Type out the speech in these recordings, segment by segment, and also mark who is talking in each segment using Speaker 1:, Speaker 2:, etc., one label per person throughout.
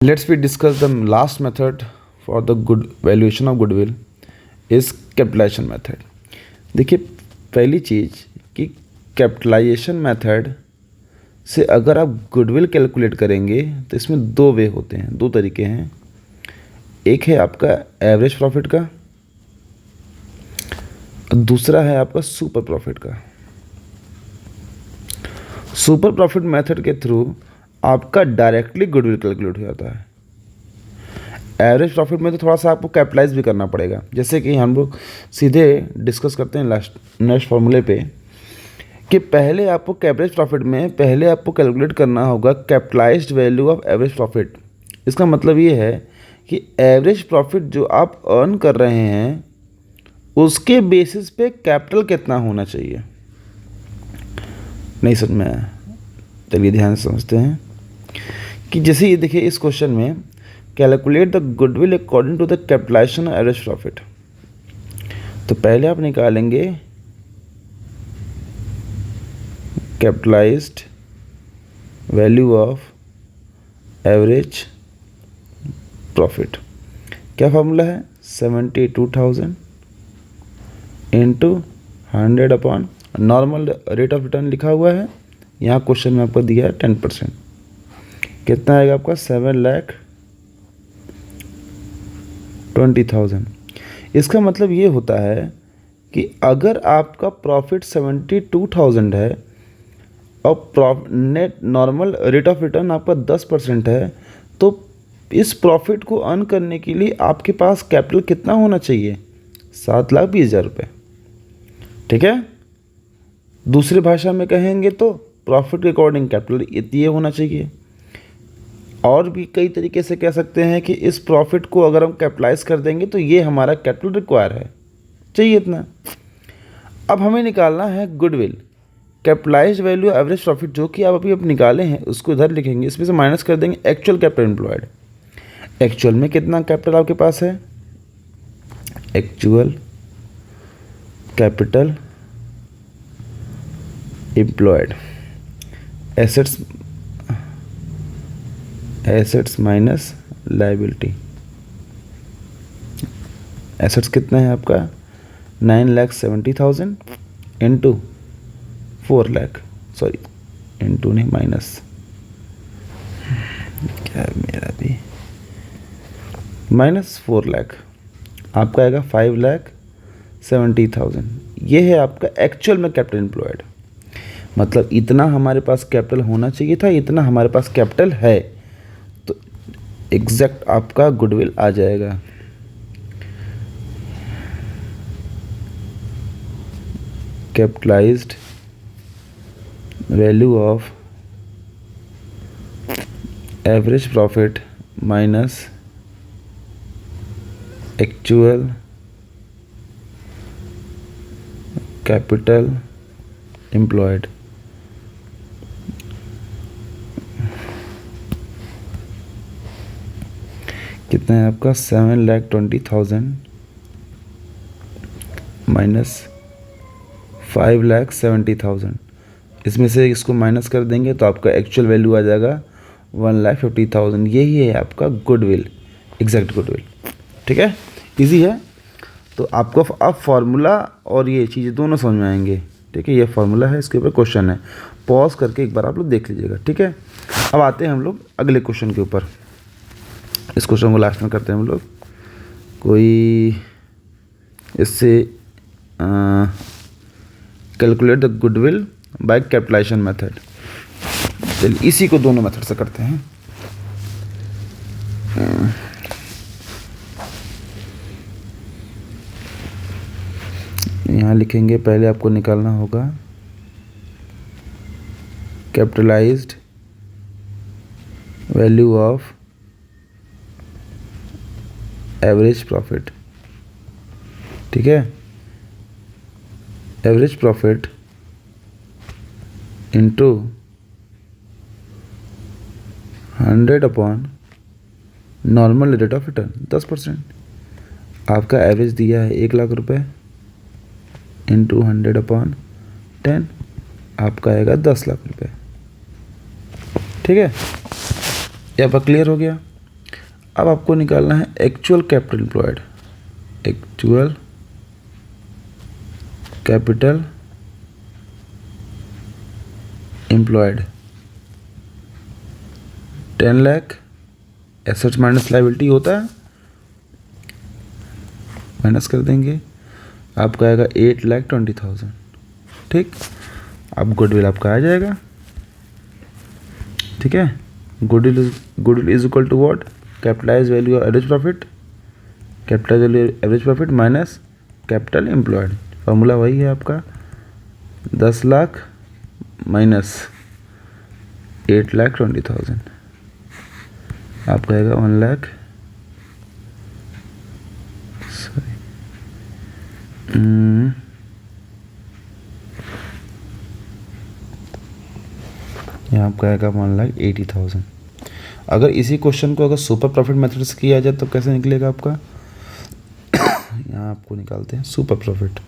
Speaker 1: Let's we discuss the last method for the good valuation of goodwill is capitalisation method. देखिए पहली चीज़ कि capitalisation method से अगर आप गुडविल कैलकुलेट करेंगे तो इसमें दो वे होते हैं, दो तरीके हैं। एक है आपका एवरेज प्रॉफिट का, दूसरा है आपका सुपर प्रॉफिट का। सुपर प्रॉफिट मेथड के थ्रू आपका डायरेक्टली गुडविल कैलकुलेट हो जाता है। एवरेज प्रॉफिट में तो थोड़ा सा आपको कैपिटलाइज भी करना पड़ेगा, जैसे कि हम लोग सीधे डिस्कस करते हैं नेक्स्ट फॉर्मूले पे कि पहले आपको एवरेज प्रॉफिट में पहले आपको कैलकुलेट करना होगा capitalised value of average profit. इसका मतलब ये है कि एवरेज प्रॉफिट जो आप अर्न कर रहे हैं उसके बेसिस पे कैपिटल कितना होना चाहिए। नहीं समझ में आया? चलिए ध्यान से समझते हैं कि जैसे ये देखिए इस क्वेश्चन में calculate the goodwill according to the capitalisation of average profit. तो पहले आप निकालेंगे capitalised value of average profit. क्या फॉर्मूला है? 72,000 into 100 upon normal rate of return लिखा हुआ है। यहाँ क्वेश्चन में आपको दिया है 10%। कितना आएगा आपका? 7,20,000। इसका मतलब ये होता है कि अगर आपका प्रॉफिट 72,000 है और net normal rate of return आपका 10% है, तो इस प्रॉफिट को अर्न करने के लिए आपके पास कैपिटल कितना होना चाहिए? 7,20,000 रुपये। ठीक है। दूसरी भाषा में कहेंगे तो प्रॉफिट के अकॉर्डिंग कैपिटल ये होना चाहिए। और भी कई तरीके से कह सकते हैं कि इस प्रॉफिट को अगर हम कैपिटलाइज कर देंगे तो ये हमारा कैपिटल रिक्वायर है, चाहिए इतना। अब हमें निकालना है goodwill capitalised value average profit, जो कि आप अभी निकाले हैं उसको इधर लिखेंगे, इसमें से माइनस कर देंगे एक्चुअल कैपिटल एम्प्लॉयड। एक्चुअल में कितना कैपिटल आपके पास है? Actual capital employed, assets minus liability. Assets कितना है आपका? 9,70,000 इंटू 4 लाख, सॉरी इंटू नहीं माइनस, क्या है मेरा भी, माइनस 4 लाख। आपका आएगा 5,70,000। ये है आपका एक्चुअल में कैपिटल एम्प्लॉयड। मतलब इतना हमारे पास कैपिटल होना चाहिए था, इतना हमारे पास कैपिटल है, तो एग्जैक्ट आपका गुडविल आ जाएगा। Capitalised value of average profit minus actual capital employed. कितना है आपका? 7,20,000 माइनस 5,70,000। इसमें से इसको माइनस कर देंगे तो आपका एक्चुअल वैल्यू आ जाएगा 1,50,000। यही है आपका गुडविल, एग्जैक्ट गुडविल। ठीक है, इजी है। तो आपको अब फार्मूला और ये चीज़ें दोनों समझ में आएंगे। ठीक है, ये फार्मूला है, इसके ऊपर क्वेश्चन है, पॉज करके एक बार आप लोग देख लीजिएगा। ठीक है, अब आते हैं हम लोग अगले क्वेश्चन के ऊपर। इस क्वेश्चन को लास्ट में करते हैं हम लोग। कोई इससे calculate the goodwill by capitalisation method. चलिए इसी को दोनों मेथड से करते हैं। यहाँ लिखेंगे, पहले आपको निकालना होगा capitalised value of average profit. ठीक है, average profit into 100 upon normal rate of return 10%। आपका एवरेज दिया है 1,00,000 रुपये इंटू 100 अपॉन 10, आपका आएगा 10 लाख रुपये। ठीक है, ये आपका क्लियर हो गया। अब आपको निकालना है actual capital employed, actual capital employed 10 lakh, assets minus liability होता है, माइनस कर देंगे, आपका आएगा 8,20,000। ठीक, अब गुडविल आपका आ जाएगा। ठीक है, goodwill is equal to what, capitalise value of average profit, capitalise value average profit minus capital employed. Formula वही है आपका, 10 लाख माइनस 8,20,000, आपका आएगा 1 लाख, सॉरी यहाँ आपका आएगा 1,80,000। अगर इसी क्वेश्चन को अगर सुपर प्रॉफिट मेथड से किया जाए तो कैसे निकलेगा आपका, यहाँ आपको निकालते हैं सुपर प्रॉफिट।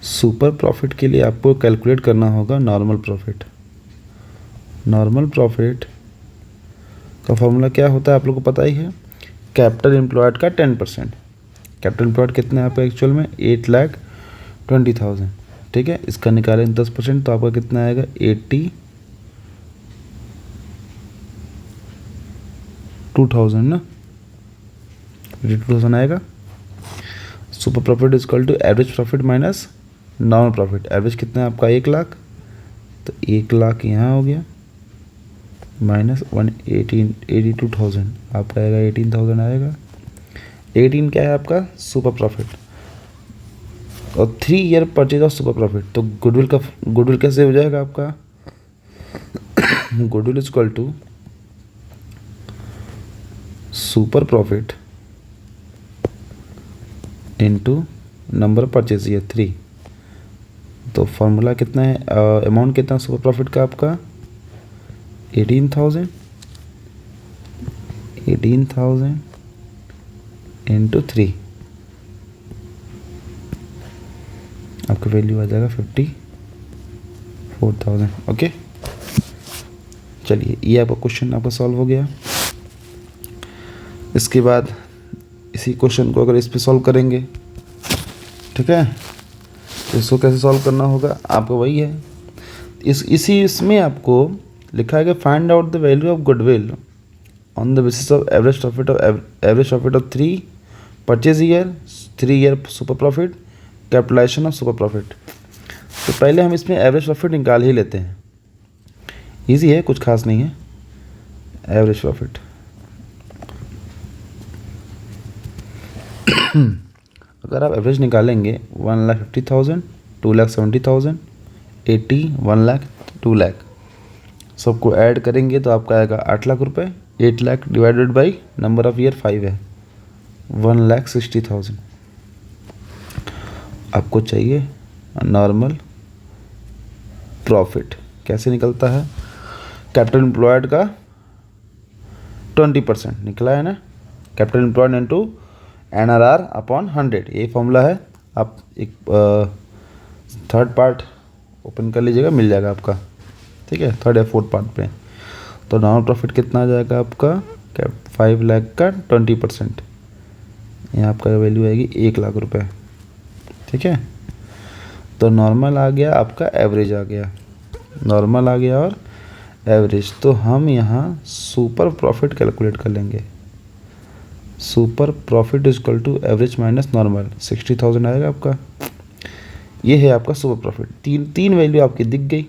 Speaker 1: सुपर प्रॉफिट के लिए आपको कैलकुलेट करना होगा नॉर्मल प्रॉफिट। नॉर्मल प्रॉफिट का फॉर्मूला क्या होता है आप लोग को पता ही है, कैपिटल एम्प्लॉयड का 10%। कैपिटल एम्प्लॉयड कितना है आपका एक्चुअल में, 8,20,000। ठीक है, इसका निकालें 10% तो आपका कितना आएगा, 82,000 ना, 82,000 आएगा। Super profit is equal to average profit minus normal profit. Average कितना है आपका 1 लाख, तो 1 लाख यहाँ हो गया माइनस 82,000, आपका आएगा 18,000 आएगा। 18 क्या है आपका सुपर प्रॉफिट, और 3 year purchase of super profit. तो गुडविल कैसे हो जाएगा आपका, goodwill is equal to super profit into number purchase year 3। तो फॉर्मूला कितना है, अमाउंट कितना सुपर प्रॉफिट का आपका 18,000 इंटू 3, आपका वैल्यू आ जाएगा 54,000। ओके, चलिए ये आपका क्वेश्चन आपका सॉल्व हो गया। इसके बाद इसी क्वेश्चन को अगर इस पे सॉल्व करेंगे, ठीक है, तो इसको कैसे सॉल्व करना होगा आपका वही है, इसमें आपको लिखा है कि find out the value of goodwill on the basis of average profit of 3 purchase year, 3 year super profit, capitalisation of super profit. तो पहले हम इसमें एवरेज प्रॉफिट निकाल ही लेते हैं, इजी है, कुछ खास नहीं है। एवरेज प्रॉफिट अगर आप एवरेज निकालेंगे 1,50,000, 2,70,000, 80, 1 लाख, 2 लाख, सबको ऐड करेंगे तो आपका आएगा 8 लाख रुपए। 8 lakh divided by number of year 5 है, 1,60,000। आपको चाहिए नॉर्मल प्रॉफिट, कैसे निकलता है, कैपिटल एम्प्लॉयड का 20% निकला है ना, capital employed into NRR upon 100, ये फॉर्मूला है। आप एक थर्ड पार्ट ओपन कर लीजिएगा, मिल जाएगा आपका। ठीक है, थर्ड या फोर्थ पार्ट पे। तो नॉर्मल प्रॉफिट कितना आ जाएगा आपका, 5 लाख का 20%, यहाँ आपका वैल्यू आएगी 1 लाख रुपए। ठीक है, तो नॉर्मल आ गया, आपका एवरेज आ गया, नॉर्मल आ गया और एवरेज। तो हम यहाँ सुपर प्रॉफिट कैलकुलेट कर लेंगे। Super profit is equal to average minus normal, 60,000 आएगा आपका। ये है आपका सुपर प्रॉफिट। तीन वैल्यू आपकी दिख गई।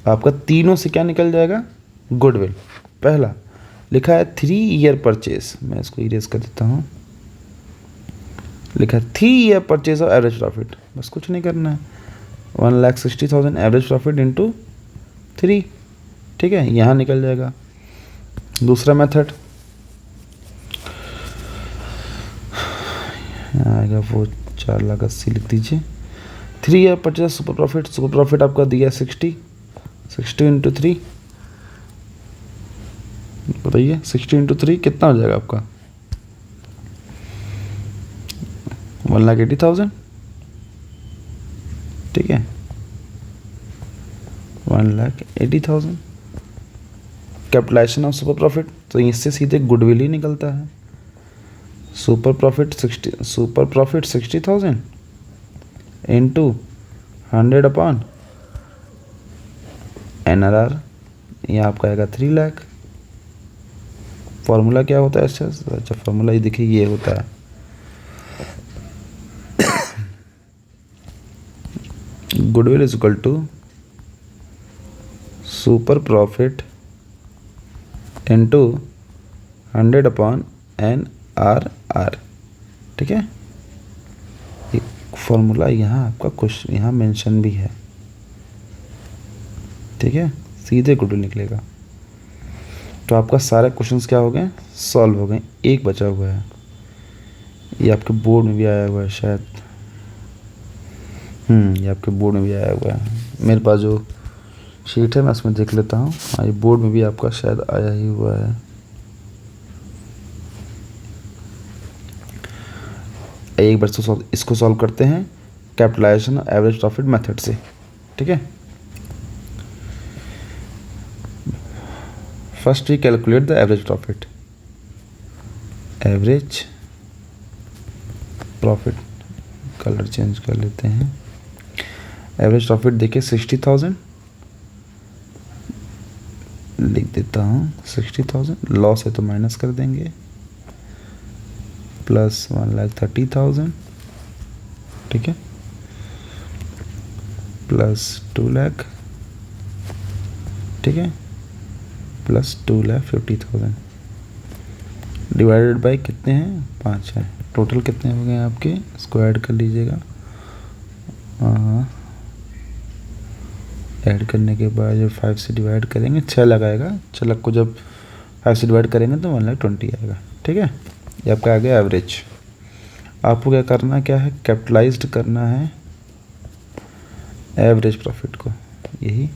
Speaker 1: आपका तीनों से क्या निकल जाएगा, गुडविल। पहला लिखा है 3 ईयर परचेज, मैं इसको इरेज कर देता हूँ। लिखा है 3 year purchase of average profit, बस कुछ नहीं करना है, 1,60,000 एवरेज प्रॉफिट इंटू 3। ठीक है, यहाँ निकल जाएगा। दूसरा मेथड यहाँ आएगा, वो 4,80,000 लिख दीजिए। 3 ईयर परचेज सुपर प्रॉफिट आपका दिया 60 इंटू 3, बताइए 60 इंटू 3 कितना हो जाएगा आपका, 1,80,000। ठीक है, 1,80,000 कैपिटलाइजेशन ऑफ सुपर प्रॉफिट, तो इससे सीधे गुडविल ही निकलता है। Super profit 60,000 into 100 upon NRR, ये आपका आएगा 3 लाख। फॉर्मूला क्या होता है इससे? अच्छा, फॉर्मूला ये देखिए, ये होता है goodwill is equal to super profit into 100 upon NRR। ठीक है, एक फॉर्मूला यहाँ आपका कुछ यहाँ मेंशन भी है। ठीक है, सीधे गुडविल निकलेगा। तो आपका सारे क्वेश्चंस क्या हो गए? सॉल्व हो गए। एक बचा हुआ है, ये आपके बोर्ड में भी आया हुआ है शायद। ये आपके बोर्ड में भी आया हुआ है। मेरे पास जो शीट है मैं उसमें देख लेता हूँ। हाँ, ये बोर्ड में भी आपका शायद आया ही हुआ है। एक बार इसको सॉल्व करते हैं कैपिटलाइजेशन एवरेज प्रॉफिट मेथड से। ठीक है, first we calculate the average profit. Average profit, colour change कर लेते हैं। एवरेज प्रॉफिट देखिए 60,000 लिख देता हूँ। 60,000 लॉस है तो माइनस कर देंगे, प्लस 1,30,000। ठीक है, प्लस 2 लाख। ठीक है, प्लस 2,50,000 डिवाइडेड बाई कितने हैं? 5 है। टोटल कितने हो गए आपके? इसको ऐड कर लीजिएगा। ऐड करने के बाद जब 5 से डिवाइड करेंगे 6 लगाएगा। 6 लाख को जब 5 से डिवाइड करेंगे तो 1,20,000 आएगा। ठीक है, ये आपका आ गया एवरेज। आपको क्या करना, क्या है? कैपिटलाइज्ड करना है एवरेज प्रॉफिट को, यही।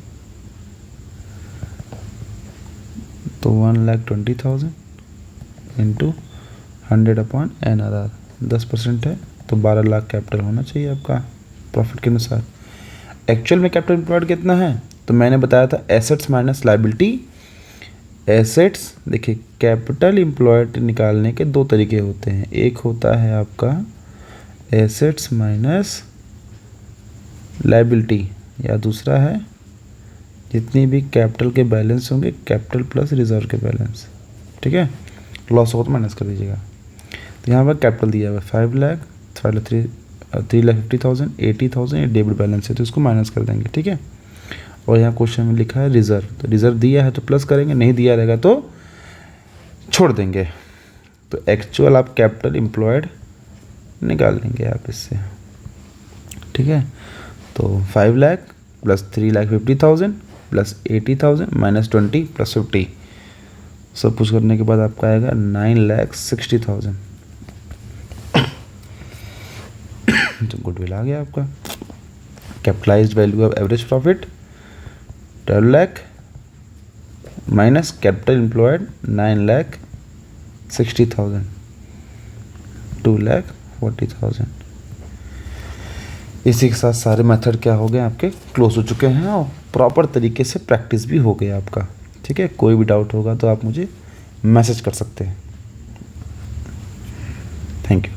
Speaker 1: तो 1,20,000 इंटू 100 अपॉन NRR 10% है, तो 12 लाख कैपिटल होना चाहिए आपका प्रॉफिट के अनुसार। एक्चुअल में कैपिटल एम्प्लॉयड कितना है? तो मैंने बताया था एसेट्स माइनस लायबिलिटी। एसेट्स देखिए, कैपिटल एम्प्लॉयड निकालने के 2 तरीके होते हैं। एक होता है आपका एसेट्स माइनस लायबिलिटी, या दूसरा है जितनी भी कैपिटल के बैलेंस होंगे कैपिटल प्लस रिजर्व के बैलेंस। ठीक है, लॉस हो तो माइनस कर दीजिएगा। तो यहाँ पर कैपिटल दिया हुआ है 5 लाख, 3,50,000, 80,000 ये डेबिट बैलेंस है तो इसको माइनस कर देंगे। ठीक है, और यहाँ क्वेश्चन में लिखा है रिजर्व, तो रिजर्व दिया है तो प्लस करेंगे, नहीं दिया रहेगा तो छोड़ देंगे। तो एक्चुअल आप कैपिटल एम्प्लॉयड निकाल लेंगे आप इससे। ठीक है, तो 5 lakh plus 3,50,000 plus 80,000 minus 20 plus 50, सब कुछ करने के बाद आपका आएगा 9,60,000। तो गुडविल आ गया आपका। Capitalised value of average profit 12 lakh minus capital employed 9,60,000, 2,40,000। इसी के साथ सारे मेथड क्या हो गए आपके क्लोज हो चुके हैं और प्रॉपर तरीके से प्रैक्टिस भी हो गया आपका। ठीक है, कोई भी डाउट होगा तो आप मुझे मैसेज कर सकते हैं। Thank you.